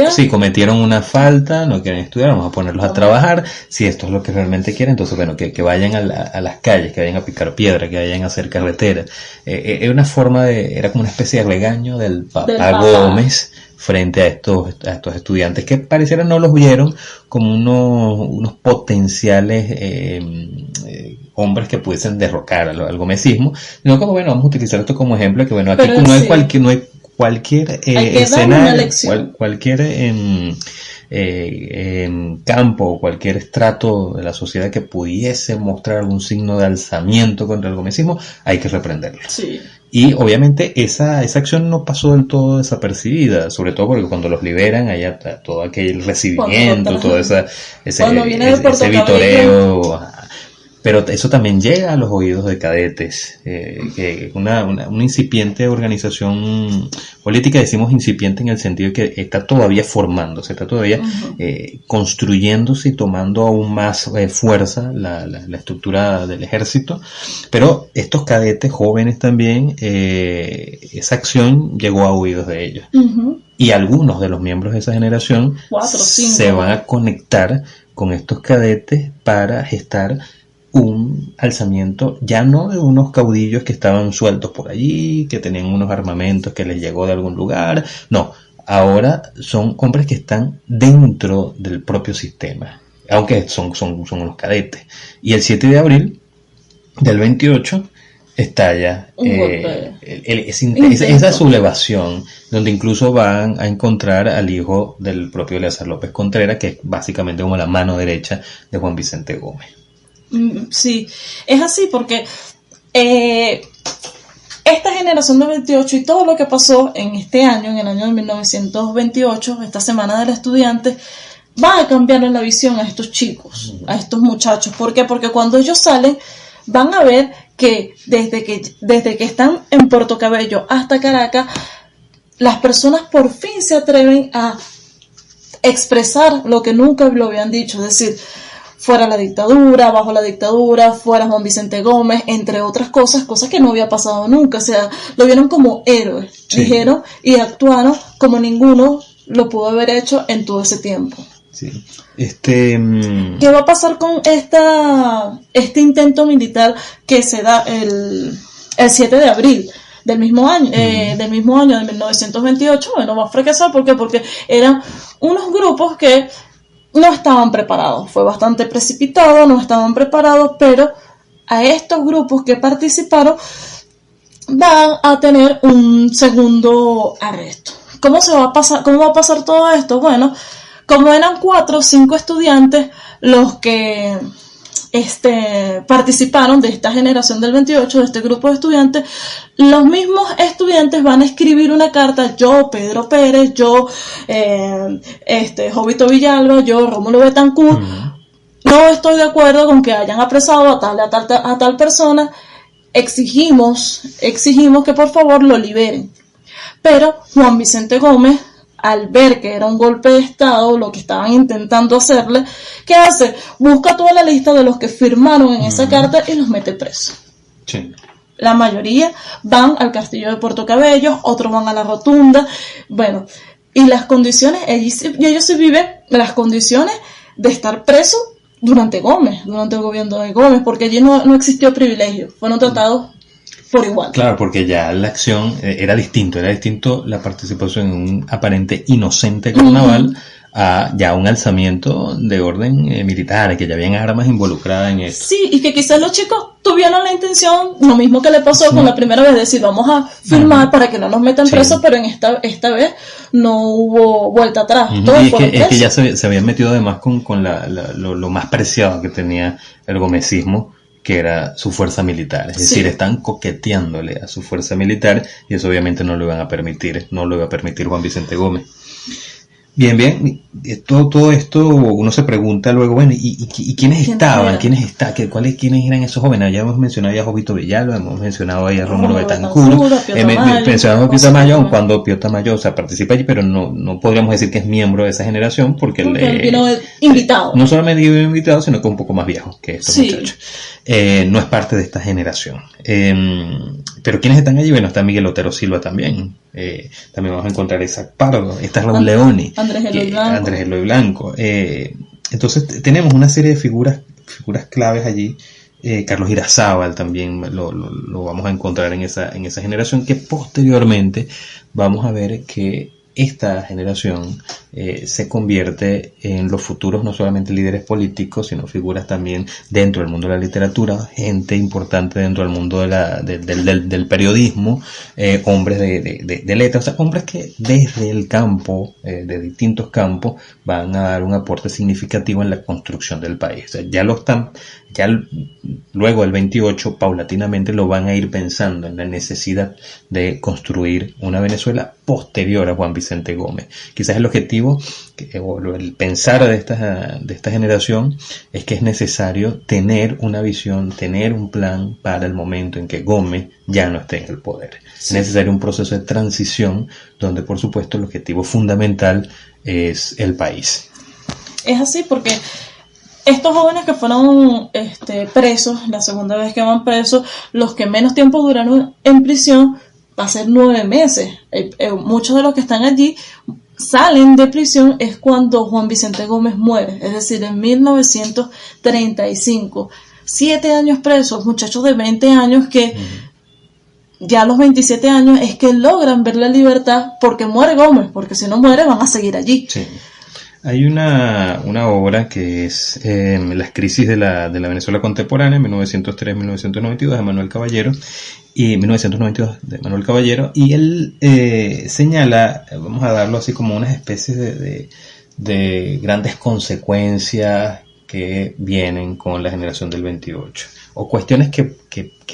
Sí, cometieron una falta, no quieren estudiar, vamos a ponerlos a trabajar. Si esto es lo que realmente quieren, entonces bueno, que vayan a las calles, que vayan a picar piedra, que vayan a hacer carretera. Era una forma era como una especie de regaño del papá Gómez frente a estos estudiantes que pareciera no los vieron como unos potenciales hombres que pudiesen derrocar al gomecismo, sino como bueno, vamos a utilizar esto como ejemplo, que bueno, aquí no hay cualquier escenario, cualquier campo, cualquier estrato de la sociedad que pudiese mostrar algún signo de alzamiento contra el gomecismo, hay que reprenderlo. Sí. Y obviamente esa acción no pasó del todo desapercibida, sobre todo porque cuando los liberan hay todo aquel recibimiento, todo ese vitoreo. Pero eso también llega a los oídos de cadetes, que una incipiente organización política, decimos incipiente en el sentido de que está todavía formándose, está todavía construyéndose y tomando aún más fuerza la estructura del ejército, pero estos cadetes jóvenes también, esa acción llegó a oídos de ellos. Y algunos de los miembros de esa generación 4 o 5 se van a conectar con estos cadetes para gestar un alzamiento ya no de unos caudillos que estaban sueltos por allí, que tenían unos armamentos que les llegó de algún lugar, no, ahora son hombres que están dentro del propio sistema, aunque son unos cadetes. Y el 7 de abril del 28 estalla esa sublevación, donde incluso van a encontrar al hijo del propio Eleazar López Contreras, que es básicamente como la mano derecha de Juan Vicente Gómez. Sí, es así porque esta generación del 28 y todo lo que pasó en este año, en el año de 1928, esta semana del estudiante, va a cambiar la visión a estos chicos, a estos muchachos. ¿Por qué? Porque cuando ellos salen van a ver que desde que están en Puerto Cabello hasta Caracas, las personas por fin se atreven a expresar lo que nunca lo habían dicho, es decir, fuera la dictadura, bajo la dictadura, fuera Juan Vicente Gómez, entre otras cosas que no había pasado nunca. O sea, lo vieron como héroes, sí. Dijeron y actuaron como ninguno lo pudo haber hecho en todo ese tiempo. Sí. ¿Qué va a pasar con este intento militar que se da el 7 de abril del mismo año, de 1928? Bueno, va a fracasar. ¿Por qué? Porque eran unos grupos que no estaban preparados, fue bastante precipitado, no estaban preparados, pero a estos grupos que participaron van a tener un segundo arresto. ¿Cómo va a pasar todo esto? Bueno, como eran 4 o 5 estudiantes los que participaron de esta generación del 28, de este grupo de estudiantes, los mismos estudiantes van a escribir una carta: yo, Pedro Pérez, yo, Jovito Villalba, yo, Rómulo Betancourt, no estoy de acuerdo con que hayan apresado a tal persona, exigimos que por favor lo liberen. Pero Juan Vicente Gómez, al ver que era un golpe de estado lo que estaban intentando hacerle, ¿qué hace? Busca toda la lista de los que firmaron en esa carta y los mete presos. Sí. La mayoría van al castillo de Puerto Cabello, otros van a la Rotunda. Bueno, y las condiciones, ellos sí viven las condiciones de estar presos durante el gobierno de Gómez, porque allí no existió privilegio, fueron tratados por igual. Claro, porque ya la acción era distinto la participación en un aparente inocente carnaval a ya un alzamiento de orden militar, que ya habían armas involucradas en esto. Sí, y que quizás los chicos tuvieron la intención, lo mismo que le pasó con la primera vez, decir, vamos a firmar para que no nos metan presos, pero en esta vez no hubo vuelta atrás. Y es que ya se habían metido además con lo más preciado que tenía el gomecismo, que era su fuerza militar, es decir, están coqueteándole a su fuerza militar, y eso obviamente no lo iba a permitir Juan Vicente Gómez. Bien, todo esto uno se pregunta luego, bueno, ¿y quiénes estaban? ¿Quiénes eran esos jóvenes? Ya hemos mencionado a Jovito Villalba, hemos mencionado a Rómulo Betancourt, mencionamos a Pío Tamayo, aun cuando Pío Tamayo participa allí, pero no podríamos decir que es miembro de esa generación, porque él vino invitado. No solamente vino invitado, sino que es un poco más viejo que estos muchachos. No es parte de esta generación. Pero ¿quiénes están allí? Bueno, está Miguel Otero Silva también. También vamos a encontrar a Isaac Pardo, está Raúl Leoni, Andrés Eloy Blanco. Entonces tenemos una serie de figuras claves allí. Carlos Irazábal también lo vamos a encontrar en esa generación, que posteriormente vamos a ver que esta generación se convierte en los futuros no solamente líderes políticos, sino figuras también dentro del mundo de la literatura, gente importante dentro del mundo del periodismo, hombres de letras, o sea, hombres que desde el campo, de distintos campos, van a dar un aporte significativo en la construcción del país. O sea, ya luego del 28, paulatinamente lo van a ir pensando en la necesidad de construir una Venezuela posterior a Juan Vicente Gómez. Quizás el objetivo o el pensar de esta generación es que es necesario tener una visión, tener un plan para el momento en que Gómez ya no esté en el poder. Sí. Es necesario un proceso de transición donde, por supuesto, el objetivo fundamental es el país. Es así porque estos jóvenes que fueron presos, la segunda vez que van presos, los que menos tiempo duraron en prisión, va a ser 9 meses. Muchos de los que están allí salen de prisión es cuando Juan Vicente Gómez muere, es decir, en 1935. 7 años presos, muchachos de 20 años que ya a los 27 años es que logran ver la libertad porque muere Gómez, porque si no muere van a seguir allí. Sí. Hay una obra que es Las crisis de la Venezuela contemporánea, 1903-1992, de Manuel Caballero, y 1992 de Manuel Caballero, y él señala, vamos a darlo así como unas especies de grandes consecuencias que vienen con la generación del 28, o cuestiones que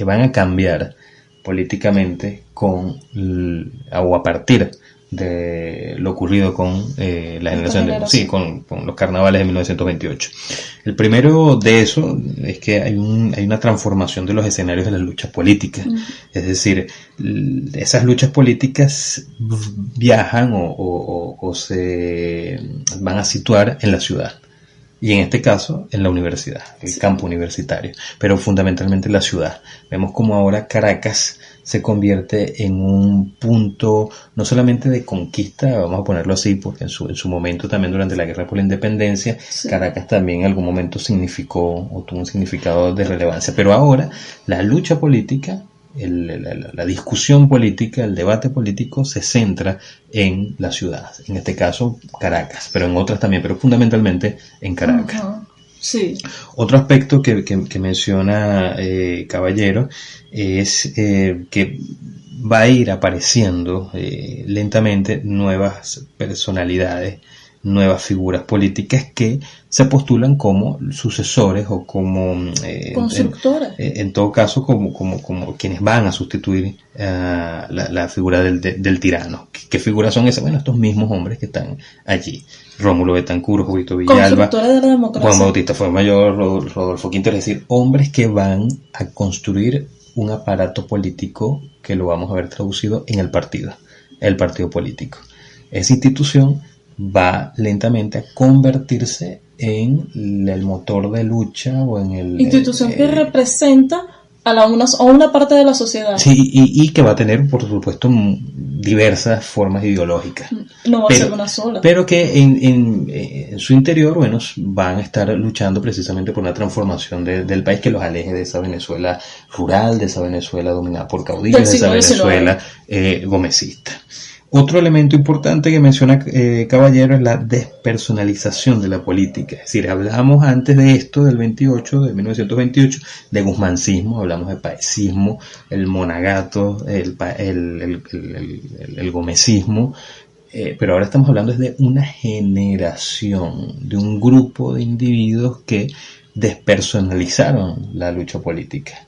van a cambiar políticamente o a partir de lo ocurrido con la generación con los carnavales de 1928. El primero de eso es que hay una transformación de los escenarios de las luchas políticas. Es decir, esas luchas políticas viajan o se van a situar en la ciudad. Y en este caso, en la universidad, el campo universitario, pero fundamentalmente en la ciudad. Vemos como ahora Caracas se convierte en un punto no solamente de conquista, vamos a ponerlo así, porque en su momento también durante la guerra por la independencia, Caracas también en algún momento significó o tuvo un significado de relevancia. Pero ahora la lucha política, la discusión política, el debate político se centra en la ciudad, en este caso Caracas, pero en otras también, pero fundamentalmente en Caracas. Sí. Otro aspecto que menciona Caballero es que va a ir apareciendo lentamente nuevas personalidades, nuevas figuras políticas que se postulan como sucesores o como constructoras. En todo caso como quienes van a sustituir la figura del tirano. ¿Qué figuras son esas? Bueno, estos mismos hombres que están allí. Rómulo Betancourt, Jovito Villalba, de la democracia. Juan Bautista Fuenmayor, Rodolfo Quintero, es decir, hombres que van a construir un aparato político que lo vamos a ver traducido en el partido político. Esa institución va lentamente a convertirse en el motor de lucha o en el institución que representa a una parte de la sociedad. Sí, y que va a tener, por supuesto, diversas formas ideológicas. No va a ser una sola. Pero que en su interior, bueno, van a estar luchando precisamente por una transformación del país que los aleje de esa Venezuela rural, de esa Venezuela dominada por caudillos, de esa Venezuela gomecista. Otro elemento importante que menciona Caballero es la despersonalización de la política. Es decir, hablamos antes de esto, de 1928, de guzmancismo, hablamos de paesismo, el monagato, el gomecismo, pero ahora estamos hablando de una generación, de un grupo de individuos que despersonalizaron la lucha política,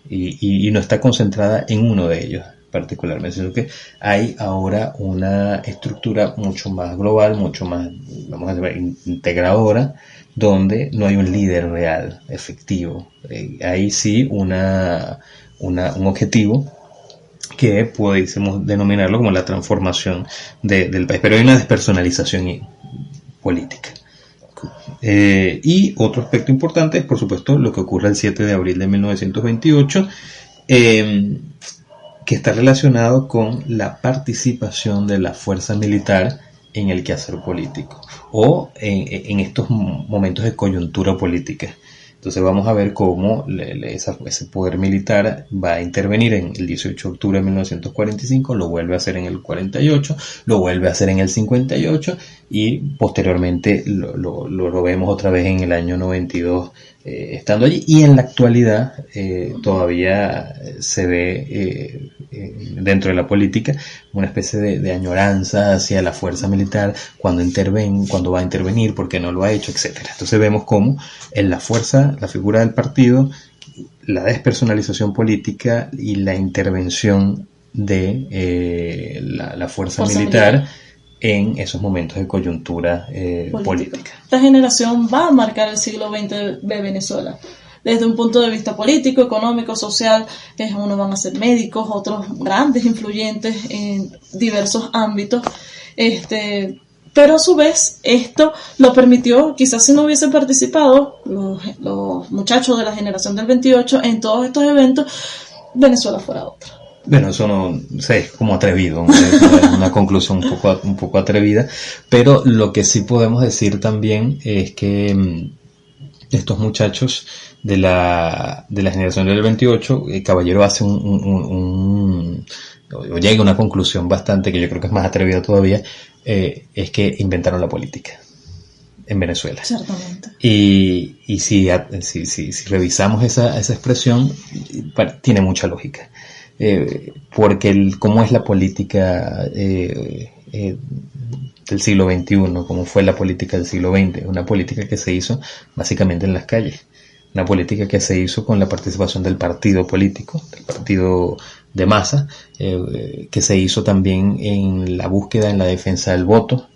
y no está concentrada en uno de ellos particularmente, sino que hay ahora una estructura mucho más global, mucho más, vamos a decir, integradora, donde no hay un líder real, efectivo. Hay sí un objetivo que pudiésemos denominarlo como la transformación del país, pero hay una despersonalización política. Y otro aspecto importante es, por supuesto, lo que ocurre el 7 de abril de 1928, que está relacionado con la participación de la fuerza militar en el quehacer político o en estos momentos de coyuntura política. Entonces vamos a ver cómo ese poder militar va a intervenir en el 18 de octubre de 1945, lo vuelve a hacer en el 48, lo vuelve a hacer en el 58 y posteriormente lo vemos otra vez en el año 92 estando allí. Y en la actualidad todavía se ve dentro de la política una especie de añoranza hacia la fuerza militar cuando va a intervenir, porque no lo ha hecho, etcétera. Entonces vemos cómo en la figura del partido, la despersonalización política y la intervención de la fuerza militar en esos momentos de coyuntura política. Esta generación va a marcar el siglo XX de Venezuela. Desde un punto de vista político, económico, social, unos van a ser médicos, otros grandes influyentes en diversos ámbitos. Pero a su vez esto lo permitió, quizás si no hubiesen participado los muchachos de la generación del 28 en todos estos eventos, Venezuela fuera otra. Bueno, eso no sé, es como atrevido, es una conclusión un poco atrevida, pero lo que sí podemos decir también es que estos muchachos de la generación del 28, Caballero hace o llega a una conclusión bastante, que yo creo que es más atrevida todavía, es que inventaron la política en Venezuela. Ciertamente. Y si revisamos esa expresión, tiene mucha lógica. Porque cómo es la política del siglo XXI, cómo fue la política del siglo XX, una política que se hizo básicamente en las calles, una política que se hizo con la participación del partido político, del partido de masa, que se hizo también en la búsqueda, en la defensa del voto,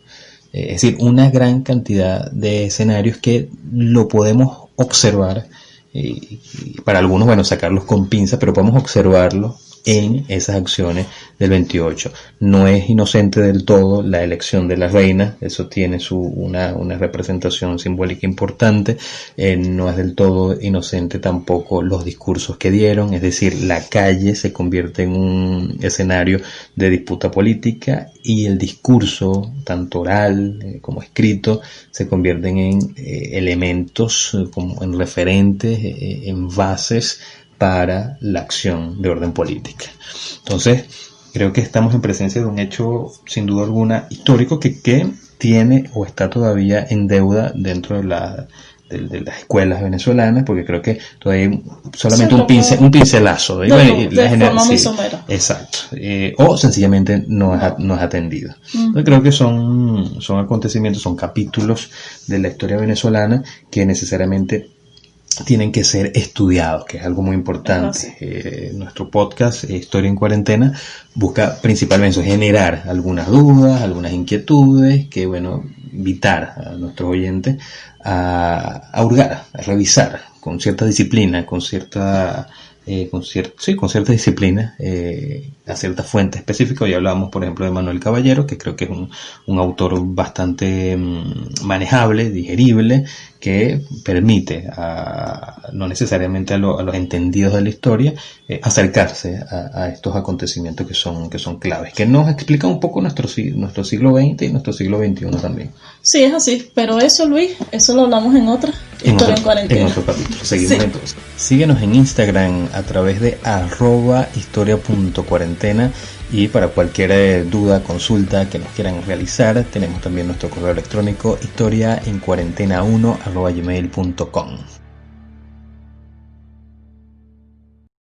es decir, una gran cantidad de escenarios que lo podemos observar, y para algunos, bueno, sacarlos con pinza, pero podemos observarlo en esas acciones del 28. No es inocente del todo la elección de la reina, eso tiene una representación simbólica importante. No es del todo inocente tampoco los discursos que dieron, es decir, la calle se convierte en un escenario de disputa política y el discurso, tanto oral como escrito, se convierten en elementos, como en referentes, en bases para la acción de orden política. Entonces, creo que estamos en presencia de un hecho, sin duda alguna, histórico que tiene o está todavía en deuda dentro de las escuelas venezolanas, porque creo que todavía hay solamente un pincelazo de forma muy somera. Exacto. O sencillamente no es atendido. Entonces, creo que son acontecimientos, son capítulos de la historia venezolana que necesariamente tienen que ser estudiados, que es algo muy importante. Nuestro podcast, Historia en Cuarentena, busca principalmente generar algunas dudas, algunas inquietudes, que invitar a nuestros oyentes a hurgar, a revisar con cierta disciplina, con cierta disciplina, a cierta fuente específica. Hoy hablábamos, por ejemplo, de Manuel Caballero, que creo que es un autor bastante manejable, digerible, que permite no necesariamente a los entendidos de la historia acercarse a estos acontecimientos que son claves, que nos explican un poco nuestro siglo XX y nuestro siglo XXI también. Sí, es así, pero eso, Luis, eso lo hablamos en otra Historia en Cuarentena. En otro capítulo. Seguimos entonces. Síguenos en Instagram a través de @historia.cuarentena, y para cualquier duda, consulta que nos quieran realizar, tenemos también nuestro correo electrónico historiaencuarentena1@gmail.com.